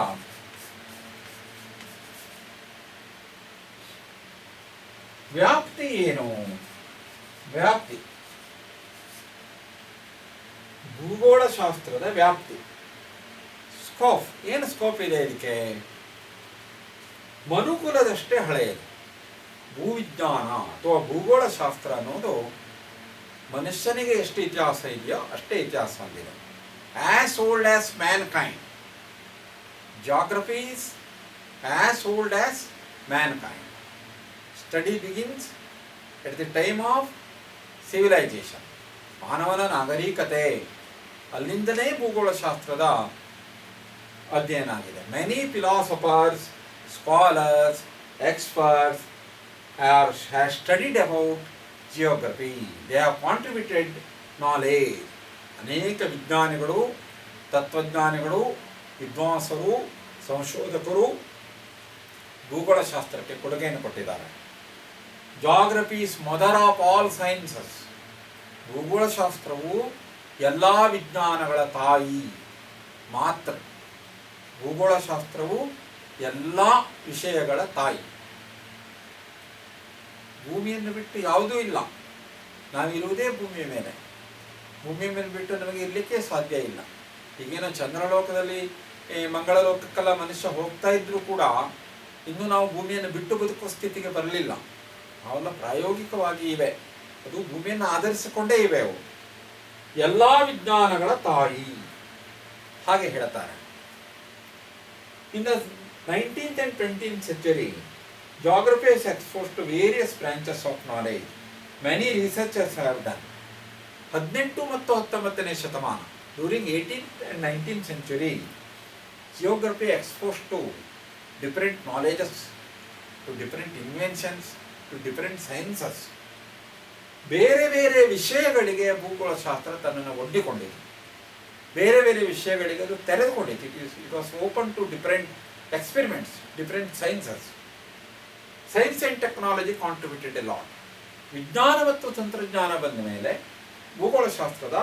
ವ್ಯಾಪ್ತಿ ಏನು? ವ್ಯಾಪ್ತಿ, ಭೂಗೋಳ ಶಾಸ್ತ್ರದ ವ್ಯಾಪ್ತಿ, ಸ್ಕೋಪ್. ಏನು ಸ್ಕೋಪ್ ಇದೆ ಇದಕ್ಕೆ? ಮನುಕುಲದಷ್ಟೇ ಹಳೆಯದು. ಭೂವಿಜ್ಞಾನ ಅಥವಾ ಭೂಗೋಳ ಶಾಸ್ತ್ರ ಅನ್ನೋದು ಮನುಷ್ಯನಿಗೆ ಎಷ್ಟು ಇತಿಹಾಸ ಇದೆಯೋ ಅಷ್ಟೇ ಇತಿಹಾಸ ಹೊಂದಿದೆ. As old as man kind. Geography is as old as man kind. Study begins at the time of civilisation. ಮಾನವನ ನಾಗರಿಕತೆ, ಅಲ್ಲಿಂದಲೇ ಭೂಗೋಳ ಶಾಸ್ತ್ರದ ಅಧ್ಯಯನ ಆಗಿದೆ. Many philosophers, scholars, experts have studied about geography. They have contributed knowledge. ಅನೇಕ ವಿಜ್ಞಾನಿಗಳು, ತತ್ವಜ್ಞಾನಿಗಳು, ವಿದ್ವಾಂಸರು, ಸಂಶೋಧಕರು ಭೂಗೋಳ ಶಾಸ್ತ್ರಕ್ಕೆ ಕೊಡುಗೆಯನ್ನು ಕೊಟ್ಟಿದ್ದಾರೆ. Geography is mother of all sciences. ಭೂಗೋಳ ಶಾಸ್ತ್ರವು ಎಲ್ಲ ವಿಜ್ಞಾನಗಳ ತಾಯಿ ಮಾತ್ರ. ಭೂಗೋಳ ಶಾಸ್ತ್ರವು ಎಲ್ಲ ವಿಷಯಗಳ ತಾಯಿ. ಭೂಮಿಯನ್ನು ಬಿಟ್ಟು ಯಾವುದೂ ಇಲ್ಲ. ನಾವಿರುವುದೇ ಭೂಮಿಯ ಮೇಲೆ. ಭೂಮಿಯ ಮೇಲೆ ಬಿಟ್ಟು ನಮಗೆ ಇರಲಿಕ್ಕೆ ಸಾಧ್ಯ ಇಲ್ಲ. ಈಗೇನೋ ಚಂದ್ರಲೋಕದಲ್ಲಿ, ಮಂಗಳ ಲೋಕಕ್ಕೆಲ್ಲ ಮನುಷ್ಯ ಹೋಗ್ತಾ ಇದ್ರೂ ಕೂಡ ಇನ್ನೂ ನಾವು ಭೂಮಿಯನ್ನು ಬಿಟ್ಟು ಬದುಕುವ ಸ್ಥಿತಿಗೆ ಬರಲಿಲ್ಲ. ಅವೆಲ್ಲ ಪ್ರಾಯೋಗಿಕವಾಗಿ ಇವೆ, ಅದು ಭೂಮಿಯನ್ನು ಆಧರಿಸಿಕೊಂಡೇ ಇವೆ ಅವು. ಎಲ್ಲ ವಿಜ್ಞಾನಗಳ ತಾಯಿ ಹಾಗೆ ಹೇಳ್ತಾರೆ. In the 19th and 20th century, geography is exposed to various branches of knowledge. Many researchers have done. 18 ಮತ್ತು 19ನೇ ಶತಮಾನ, during 18th and 19th century, geography exposed to different knowledges, to different inventions, to different sciences. ಬೇರೆ ಬೇರೆ ವಿಷಯಗಳಿಗೆ ಭೂಗೋಳ ಶಾಸ್ತ್ರ ತನ್ನನ್ನು ಒಡ್ಡಿಕೊಂಡಿದೆ. ಬೇರೆ ಬೇರೆ ವಿಷಯಗಳಿಗೆ ಅದು ತೆರೆದುಕೊಂಡಿದೆ. It was open to different experiments, different sciences. Science and technology contributed a lot. ವಿಜ್ಞಾನ ಮತ್ತು ತಂತ್ರಜ್ಞಾನ ಬಂದ ಮೇಲೆ ಭೂಗೋಳ ಶಾಸ್ತ್ರದ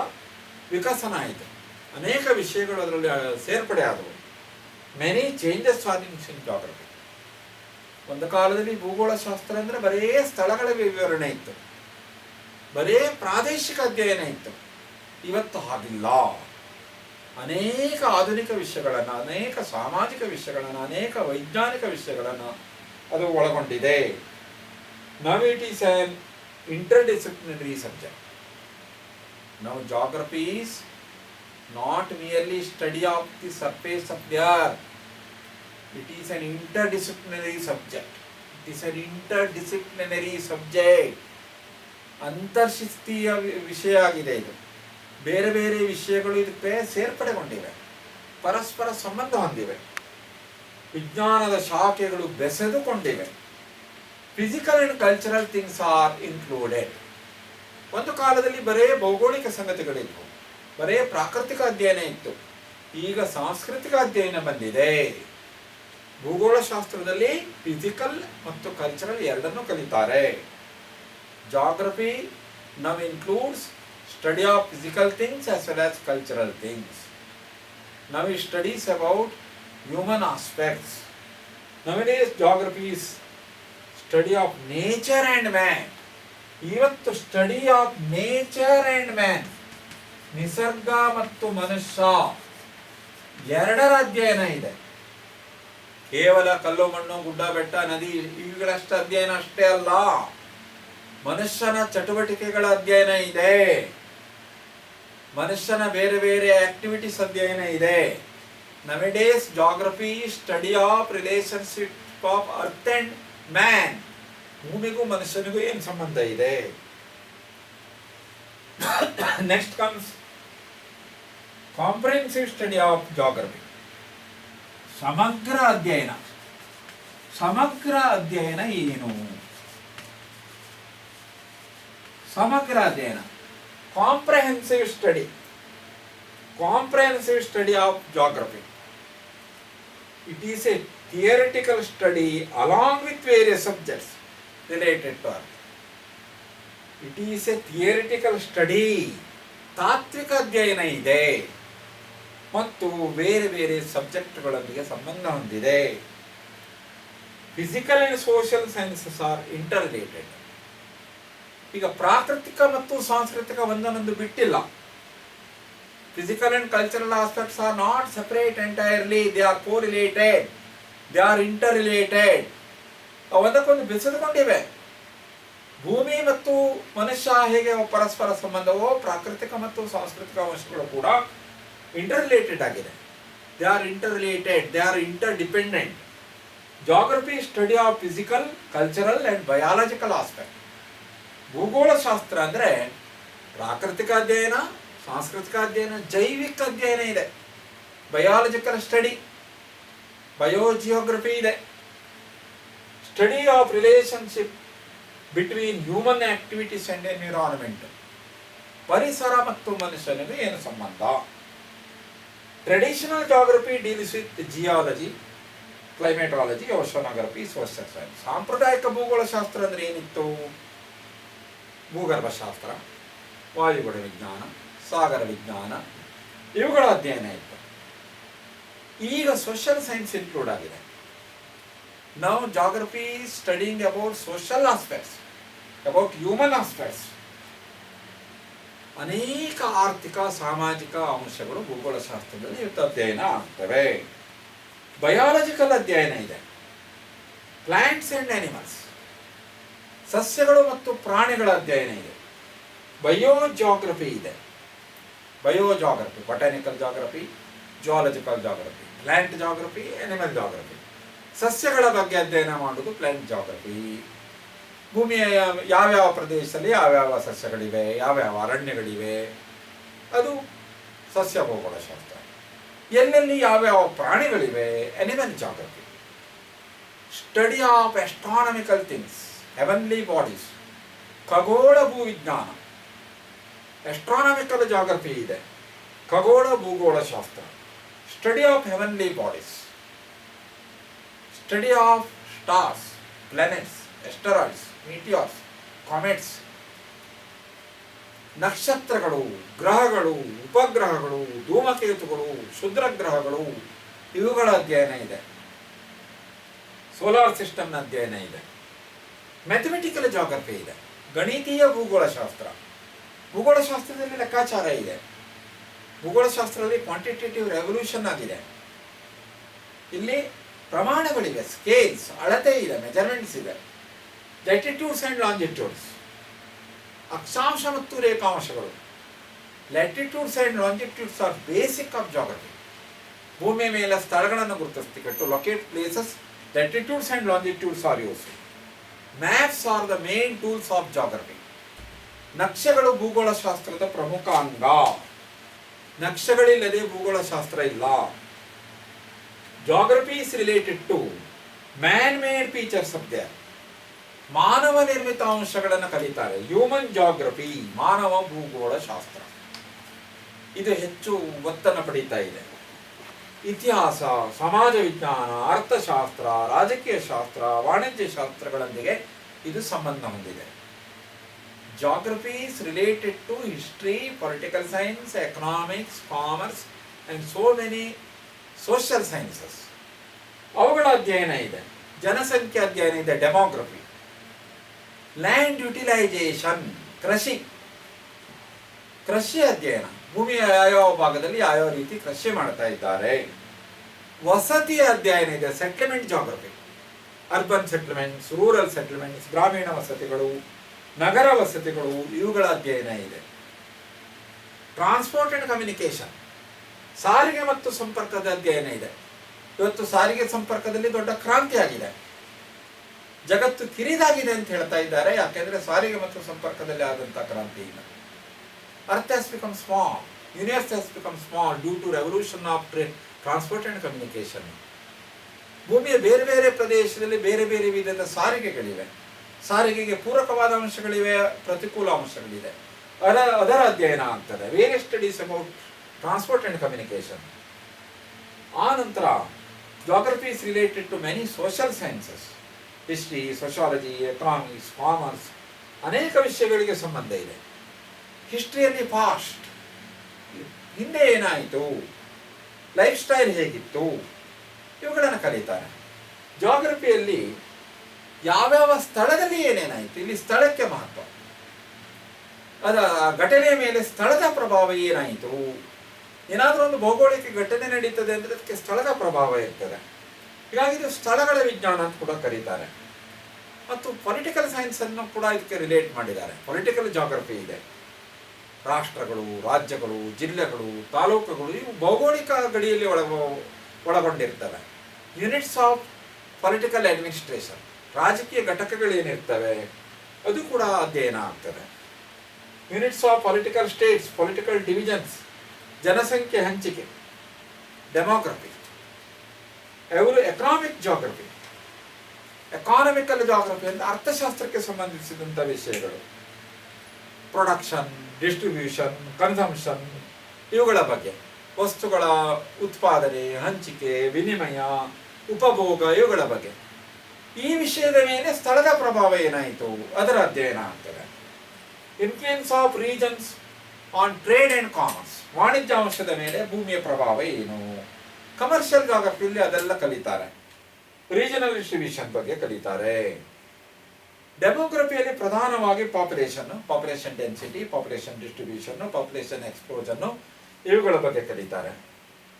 ವಿಕಸನ ಆಯಿತು. ಅನೇಕ ವಿಷಯಗಳು ಅದರಲ್ಲಿ ಸೇರ್ಪಡೆ ಆದವು. ಮೆನಿ ಚೇಂಜಸ್ ಆರ್ ಇನ್ ಜಾಗ್ರಫಿ. ಒಂದು ಕಾಲದಲ್ಲಿ ಭೂಗೋಳ ಶಾಸ್ತ್ರ ಅಂದರೆ ಬರೇ ಸ್ಥಳಗಳ ವಿವರಣೆ ಇತ್ತು, ಬರೇ ಪ್ರಾದೇಶಿಕ ಅಧ್ಯಯನ ಇತ್ತು. ಇವತ್ತು ಹಾಗಿಲ್ಲ. ಅನೇಕ ಆಧುನಿಕ ವಿಷಯಗಳನ್ನು, ಅನೇಕ ಸಾಮಾಜಿಕ ವಿಷಯಗಳನ್ನು, ಅನೇಕ ವೈಜ್ಞಾನಿಕ ವಿಷಯಗಳನ್ನು ಅದು ಒಳಗೊಂಡಿದೆ. Now it is an interdisciplinary subject. Now geography is not merely study of the surface of the earth. It is an interdisciplinary subject. It is an interdisciplinary subject. ಅಂತರ್ಶಿಸ್ತೀಯ ವಿಷಯ ಆಗಿದೆ ಇದು. ಬೇರೆ ಬೇರೆ ವಿಷಯಗಳು ಇದಕ್ಕೆ ಸೇರ್ಪಡೆಗೊಂಡಿವೆ, ಪರಸ್ಪರ ಸಂಬಂಧ ಹೊಂದಿವೆ. ವಿಜ್ಞಾನದ ಶಾಖೆಗಳು ಬೆಸೆದುಕೊಂಡಿವೆ. Physical and cultural things are included. ಒಂದು ಕಾಲದಲ್ಲಿ ಬರೇ ಭೌಗೋಳಿಕ ಸಂಗತಿಗಳಿದ್ವು, ಬರೇ ಪ್ರಾಕೃತಿಕ ಅಧ್ಯಯನ ಇತ್ತು. ಈಗ ಸಾಂಸ್ಕೃತಿಕ ಅಧ್ಯಯನ ಬಂದಿದೆ. ಭೂಗೋಳ ಶಾಸ್ತ್ರದಲ್ಲಿ ಫಿಸಿಕಲ್ ಮತ್ತು ಕಲ್ಚರಲ್ ಎರಡನ್ನೂ ಕಲಿತಾರೆ. Geography now includes study of physical things as well as cultural things. Now it studies about human aspects. Nowadays geography is study of nature and man. ಇವತ್ತು study of nature and man, ನಿಸರ್ಗ ಮತ್ತು ಮನುಷ್ಯ ಎರಡರ ಅಧ್ಯಯನ ಇದೆ. ಕೇವಲ ಕಲ್ಲು ಮಣ್ಣು ಗುಡ್ಡ ಬೆಟ್ಟ ನದಿ ಇವುಗಳಷ್ಟ ಅಧ್ಯಯನ ಅಷ್ಟೇ ಅಲ್ಲ, ಮನುಷ್ಯನ ಚಟುವಟಿಕೆಗಳ ಅಧ್ಯಯನ ಇದೆ, ಮನುಷ್ಯನ ಬೇರೆ ಬೇರೆ ಆಕ್ಟಿವಿಟೀಸ್ ಅಧ್ಯಯನ ಇದೆ. Nowadays geography study of relationship of earth and man. ಭೂಮಿಗೂ ಮನುಷ್ಯನಿಗೂ ಏನು ಸಂಬಂಧ ಇದೆ. Next comes comprehensive study of geography. ಸಮಗ್ರ ಅಧ್ಯಯನ. ಸಮಗ್ರ ಅಧ್ಯಯನ ಏನು? ಸಮಗ್ರ ಅಧ್ಯಯನ, comprehensive study, comprehensive study of geography. It is a theoretical study along with various subjects related to Earth. It is a theoretical study. ತಾತ್ವಿಕ ಅಧ್ಯಯನ ಇದೆ ಮತ್ತು ಬೇರೆ ಬೇರೆ ಸಬ್ಜೆಕ್ಟ್ಗಳೊಂದಿಗೆ ಸಂಬಂಧ ಹೊಂದಿದೆ. Physical and social sciences are interrelated. ಈಗ ಪ್ರಾಕೃತಿಕ ಮತ್ತು ಸಾಂಸ್ಕೃತಿಕ ಒಂದನ್ನೊಂದು ಬಿಟ್ಟಿಲ್ಲ. Physical and cultural aspects are not separate entirely, they are correlated, they are interrelated. ಒಂದಕ್ಕೊಂದು ಬೆಸೆದುಕೊಂಡಿವೆ. ಭೂಮಿ ಮತ್ತು ಮನುಷ್ಯ ಹೇಗೆ ಪರಸ್ಪರ ಸಂಬಂಧವೋ ಪ್ರಾಕೃತಿಕ ಮತ್ತು ಸಾಂಸ್ಕೃತಿಕ ಅಂಶಗಳು ಕೂಡ ಇಂಟರ್ರಿಲೇಟೆಡ್ ಆಗಿದೆ. They are interrelated, they are interdependent. Geography study of physical, cultural and biological aspect. ಭೂಗೋಳಶಾಸ್ತ್ರ ಅಂದರೆ ಪ್ರಾಕೃತಿಕ ಅಧ್ಯಯನ, ಸಾಂಸ್ಕೃತಿಕ ಅಧ್ಯಯನ, ಜೈವಿಕ ಅಧ್ಯಯನ ಇದೆ. ಬಯಾಲಜಿಕಲ್ ಸ್ಟಡಿ, ಬಯೋಜಿಯೋಗ್ರಫಿ ಇದೆ. Study of relationship between human activities and environment. ಪರಿಸರ ಮತ್ತು ಮನುಷ್ಯನಿಗೆ ಏನು ಸಂಬಂಧ. Traditional geography deals with geology, climatology, oceanography, social science. ಸಾಂಪ್ರದಾಯಿಕ ಭೂಗೋಳಶಾಸ್ತ್ರ ಅಂದರೆ ಏನಿತ್ತು? ಭೂಗರ್ಭಶಾಸ್ತ್ರ, ವಾಯುಗುಣ ವಿಜ್ಞಾನ, ಸಾಗರ ವಿಜ್ಞಾನ, ಇವುಗಳ ಅಧ್ಯಯನ ಇತ್ತು. ಈಗ ಸೋಷಿಯಲ್ ಸೈನ್ಸ್ ಇನ್ಕ್ಲೂಡ್ ಆಗಿದೆ. ನಾವು geography studying about social aspects, about human aspects. ಅನೇಕ ಆರ್ಥಿಕ ಸಾಮಾಜಿಕ ಅಂಶಗಳು ಭೂಗೋಳಶಾಸ್ತ್ರದಲ್ಲಿ ಅಧ್ಯಯನ ಆಗ್ತವೆ. ಬಯಾಲಜಿಕಲ್ ಅಧ್ಯಯನ ಇದೆ. ಪ್ಲಾಂಟ್ಸ್ ಅಂಡ್ ಆನಿಮಲ್ಸ್, ಸಸ್ಯಗಳು ಮತ್ತು ಪ್ರಾಣಿಗಳ ಅಧ್ಯಯನ ಇದೆ. ಬಯೋಜಿಯೋಗ್ರಫಿ ಇದೆ. Biogeography, botanical geography, geological geography, plant geography, animal geography. ಸಸ್ಯಗಳ ಬಗ್ಗೆ ಅಧ್ಯಯನ ಮಾಡುವುದು ಪ್ಲಾಂಟ್ ಜಾಗ್ರಫಿ. ಭೂಮಿಯ ಯಾವ್ಯಾವ ಪ್ರದೇಶದಲ್ಲಿ ಯಾವ್ಯಾವ ಸಸ್ಯಗಳಿವೆ, ಯಾವ್ಯಾವ ಅರಣ್ಯಗಳಿವೆ, ಅದು ಸಸ್ಯ ಭೂಗೋಳಶಾಸ್ತ್ರ. ಎಲ್ಲೆಲ್ಲಿ ಯಾವ್ಯಾವ ಪ್ರಾಣಿಗಳಿವೆ, animal geography. Study of astronomical things, heavenly bodies, ಖಗೋಳ ಭೂವಿಜ್ಞಾನ. ಆಸ್ಟ್ರಾನಮಿಕಲ್ ಜಾಗ್ರಫಿ ಇದೆ. ಖಗೋಳ ಭೂಗೋಳಶಾಸ್ತ್ರ. Study of heavenly bodies, study of stars, planets, asteroids, meteors, comets. ನಕ್ಷತ್ರಗಳು, ಗ್ರಹಗಳು, ಉಪಗ್ರಹಗಳು, ಧೂಮಕೇತುಗಳು, ಕ್ಷುದ್ರ ಗ್ರಹಗಳು, ಇವುಗಳ ಅಧ್ಯಯನ ಇದೆ. ಸೋಲಾರ್ ಸಿಸ್ಟಮ್ನ ಅಧ್ಯಯನ ಇದೆ. ಮ್ಯಾಥಮೆಟಿಕಲ್ ಜಾಗ್ರಫಿ ಇದೆ. ಗಣಿತೀಯ ಭೂಗೋಳಶಾಸ್ತ್ರ. ಭೂಗೋಳಶಾಸ್ತ್ರದಲ್ಲಿ ಲೆಕ್ಕಾಚಾರ ಇದೆ. ಭೂಗೋಳಶಾಸ್ತ್ರದಲ್ಲಿ ಕ್ವಾಂಟಿಟೇಟಿವ್ ರೆವಲ್ಯೂಷನ್ ಆಗಿದೆ. ಇಲ್ಲಿ ಪ್ರಮಾಣಗಳಿವೆ, ಸ್ಕೇಲ್ಸ್, ಅಳತೆ ಇದೆ, ಮೆಜರ್ಮೆಂಟ್ಸ್ ಇದೆ. ಲ್ಯಾಟಿಟ್ಯೂಡ್ಸ್ ಆ್ಯಂಡ್ ಲಾಂಜಿಟ್ಯೂಡ್ಸ್, ಅಕ್ಷಾಂಶ ಮತ್ತು ರೇಖಾಂಶಗಳು. Latitudes and longitudes are basic of geography. ಭೂಮಿಯ ಮೇಲೆ ಸ್ಥಳಗಳನ್ನು ಗುರುತಿಸಲಿಕ್ಕೆ to locate places, latitudes and longitudes are used. Maps are the main tools of geography. ನಕ್ಷೆಗಳು ಭೂಗೋಳಶಾಸ್ತ್ರದ ಪ್ರಮುಖ ಅಂಗ. ನಕ್ಷೆಗಳಿಲ್ಲದೆ ಭೂಗೋಳಶಾಸ್ತ್ರ ಇಲ್ಲ. Geography is related to man made features of the. ಮಾನವ ನಿರ್ಮಿತ ಅಂಶಗಳನ್ನು ಕಲಿತಾರೆ. ಹ್ಯೂಮನ್ ಜಾಗ್ರಫಿ, ಮಾನವ ಭೂಗೋಳಶಾಸ್ತ್ರ. ಇದು ಹೆಚ್ಚು ಒತ್ತನ್ನು ಪಡೀತಾ ಇದೆ. ಇತಿಹಾಸ, ಸಮಾಜ ವಿಜ್ಞಾನ, ಅರ್ಥಶಾಸ್ತ್ರ, ರಾಜಕೀಯ ಶಾಸ್ತ್ರ, ವಾಣಿಜ್ಯ ಶಾಸ್ತ್ರಗಳೊಂದಿಗೆ ಇದು ಸಂಬಂಧ ಹೊಂದಿದೆ. Geography is related to history, political science, economics, commerce and so many social sciences. ಅವುಗಳ ಅಧ್ಯಯನ ಇದೆ. ಜನಸಂಖ್ಯೆ ಅಧ್ಯಯನ ಇದೆ, ಡೆಮೋಗ್ರಫಿ. ಲ್ಯಾಂಡ್ ಯುಟಿಲೈಜೇಷನ್, ಕೃಷಿ. ಕೃಷಿ ಅಧ್ಯಯನ, ಭೂಮಿಯ ಯಾವ್ಯಾವ ಭಾಗದಲ್ಲಿ ಯಾವ್ಯಾವ ರೀತಿ ಕೃಷಿ ಮಾಡ್ತಾ ಇದ್ದಾರೆ. ವಸತಿ ಅಧ್ಯಯನ ಇದೆ, ಸೆಟ್ಲ್ಮೆಂಟ್ ಜಾಗ್ರಫಿ. ಅರ್ಬನ್ ಸೆಟ್ಲ್ಮೆಂಟ್ಸ್, ರೂರಲ್ ಸೆಟ್ಲ್ಮೆಂಟ್ಸ್, ಗ್ರಾಮೀಣ ವಸತಿಗಳು, ನಗರ ವಸತಿಗಳು, ಇವುಗಳ ಅಧ್ಯಯನ ಇದೆ. ಟ್ರಾನ್ಸ್ಪೋರ್ಟ್ ಅಂಡ್ ಕಮ್ಯುನಿಕೇಶನ್, ಸಾರಿಗೆ ಮತ್ತು ಸಂಪರ್ಕದ ಅಧ್ಯಯನ ಇದೆ. ಇವತ್ತು ಸಾರಿಗೆ ಸಂಪರ್ಕದಲ್ಲಿ ದೊಡ್ಡ ಕ್ರಾಂತಿ ಆಗಿದೆ. ಜಗತ್ತು ಕಿರಿದಾಗಿದೆ ಅಂತ ಹೇಳ್ತಾ ಇದ್ದಾರೆ. ಯಾಕೆಂದ್ರೆ ಸಾರಿಗೆ ಮತ್ತು ಸಂಪರ್ಕದಲ್ಲಿ ಆದಂತಹ ಕ್ರಾಂತಿಯಿಂದ earth has become small, universe has become small due to revolution of transport and communication. ಭೂಮಿಯ ಬೇರೆ ಬೇರೆ ಪ್ರದೇಶದಲ್ಲಿ ಬೇರೆ ಬೇರೆ ವಿಧದ ಸಾರಿಗೆಗಳಿವೆ. ಸಾರಿಗೆಗೆ ಪೂರಕವಾದ ಅಂಶಗಳಿವೆ, ಪ್ರತಿಕೂಲ ಅಂಶಗಳಿದೆ. ಅದರ ಅಧ್ಯಯನ ಆಗ್ತದೆ. Various studies about transport and communication. ಆ ನಂತರ geography is related to many social sciences, history, sociology, economics, commerce, ಅನೇಕ ವಿಷಯಗಳಿಗೆ ಸಂಬಂಧ ಇದೆ. ಹಿಸ್ಟ್ರಿಯಲ್ಲಿ ಪಾಸ್ಟ್, ಹಿಂದೆ ಏನಾಯಿತು, ಲೈಫ್ ಸ್ಟೈಲ್ ಹೇಗಿತ್ತು, ಇವುಗಳನ್ನು ಕಲಿತಾರೆ. ಜಾಗ್ರಫಿಯಲ್ಲಿ ಯಾವ್ಯಾವ ಸ್ಥಳದಲ್ಲಿ ಏನೇನಾಯಿತು, ಇಲ್ಲಿ ಸ್ಥಳಕ್ಕೆ ಮಹತ್ವ, ಅದರ ಘಟನೆಯ ಮೇಲೆ ಸ್ಥಳದ ಪ್ರಭಾವ ಏನಾಯಿತು. ಏನಾದರೂ ಒಂದು ಭೌಗೋಳಿಕ ಘಟನೆ ನಡೀತದೆ ಅಂದರೆ ಅದಕ್ಕೆ ಸ್ಥಳದ ಪ್ರಭಾವ ಇರ್ತದೆ. ಹೀಗಾಗಿ ಇದು ಸ್ಥಳಗಳ ವಿಜ್ಞಾನ ಅಂತ ಕೂಡ ಕರೀತಾರೆ. ಮತ್ತು ಪೊಲಿಟಿಕಲ್ ಸೈನ್ಸನ್ನು ಕೂಡ ಇದಕ್ಕೆ ರಿಲೇಟ್ ಮಾಡಿದ್ದಾರೆ. ಪೊಲಿಟಿಕಲ್ ಜಾಗ್ರಫಿ ಇದೆ. ರಾಷ್ಟ್ರಗಳು, ರಾಜ್ಯಗಳು, ಜಿಲ್ಲೆಗಳು, ತಾಲೂಕುಗಳು ಇವು ಭೌಗೋಳಿಕ ಗಡಿಯಲ್ಲಿ ಒಳಗೊಂಡಿರ್ತವೆ. ಯೂನಿಟ್ಸ್ ಆಫ್ ಪೊಲಿಟಿಕಲ್ ಅಡ್ಮಿನಿಸ್ಟ್ರೇಷನ್, ರಾಜಕೀಯ ಘಟಕಗಳೇನಿರ್ತವೆ ಅದು ಕೂಡ ಅಧ್ಯಯನ ಆಗ್ತದೆ. Units of political States, political divisions, ಜನಸಂಖ್ಯೆ ಹಂಚಿಕೆ, demography. Economic geography, economical geography ಅಂದರೆ ಅರ್ಥಶಾಸ್ತ್ರಕ್ಕೆ ಸಂಬಂಧಿಸಿದಂಥ ವಿಷಯಗಳು. ಪ್ರೊಡಕ್ಷನ್, ಡಿಸ್ಟ್ರಿಬ್ಯೂಷನ್, ಕನ್ಸಂಪ್ಷನ್ ಇವುಗಳ ಬಗ್ಗೆ, ವಸ್ತುಗಳ ಉತ್ಪಾದನೆ, ಹಂಚಿಕೆ, ವಿನಿಮಯ, ಉಪಭೋಗ ಇವುಗಳ ಬಗ್ಗೆ. ಈ ವಿಷಯದ ಮೇಲೆ ಸ್ಥಳದ ಪ್ರಭಾವ ಏನಾಯಿತು ಅದರ ಅಧ್ಯಯನ ಆಗ್ತದೆ. Influence of regions on trade and commerce, ವಾಣಿಜ್ಯ ಅಂಶದ ಮೇಲೆ ಭೂಮಿಯ ಪ್ರಭಾವ ಏನು. ಕಮರ್ಷಿಯಲ್ ಜಾಗ್ರಫಿಯಲ್ಲಿ ಅದೆಲ್ಲ ಕಲಿತಾರೆ. ರೀಜನಲ್ ಡಿಸ್ಟ್ರಿಬ್ಯೂಷನ್ ಬಗ್ಗೆ ಕಲಿತಾರೆ. ಡೆಮೋಗ್ರಫಿಯಲ್ಲಿ ಪ್ರಧಾನವಾಗಿ population density, population distribution, population explosion ಇವುಗಳ ಬಗ್ಗೆ ಕಲಿತಾರೆ.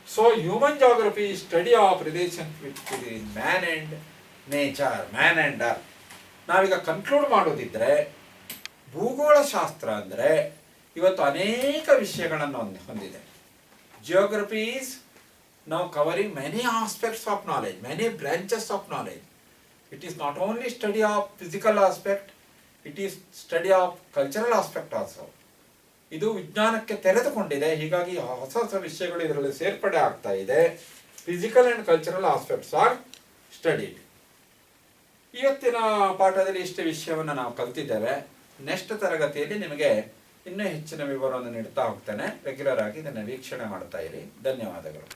So human geography study of relation between man and nature, man and earth. ನಾವೀಗ ಕನ್ಕ್ಲೂಡ್ ಮಾಡೋದಿದ್ರೆ ಭೂಗೋಳಶಾಸ್ತ್ರ ಅಂದರೆ ಇವತ್ತು ಅನೇಕ ವಿಷಯಗಳನ್ನು ಹೊಂದಿದೆ. Geography is now covering many aspects of knowledge, many branches of knowledge. It is not only study of physical aspect, it is study of cultural aspect also. ಇದು ವಿಜ್ಞಾನಕ್ಕೆ ತೆರೆದುಕೊಂಡಿದೆ. ಹೀಗಾಗಿ ಹೊಸ ಹೊಸ ವಿಷಯಗಳು ಇದರಲ್ಲಿ ಸೇರ್ಪಡೆ ಆಗ್ತಾ ಇದೆ. Physical and cultural aspects are studied. ಇವತ್ತಿನ ಪಾಠದಲ್ಲಿ ಇಷ್ಟು ವಿಷಯವನ್ನು ನಾವು ಕಲ್ತಿದ್ದೇವೆ. ನೆಕ್ಸ್ಟ್ ತರಗತಿಯಲ್ಲಿ ನಿಮಗೆ ಇನ್ನೂ ಹೆಚ್ಚಿನ ವಿವರವನ್ನು ನೀಡ್ತಾ ಹೋಗ್ತೇನೆ. ರೆಗ್ಯುಲರ್ ಆಗಿ ಇದನ್ನು ವೀಕ್ಷಣೆ ಮಾಡ್ತಾ ಇರಿ. ಧನ್ಯವಾದಗಳು.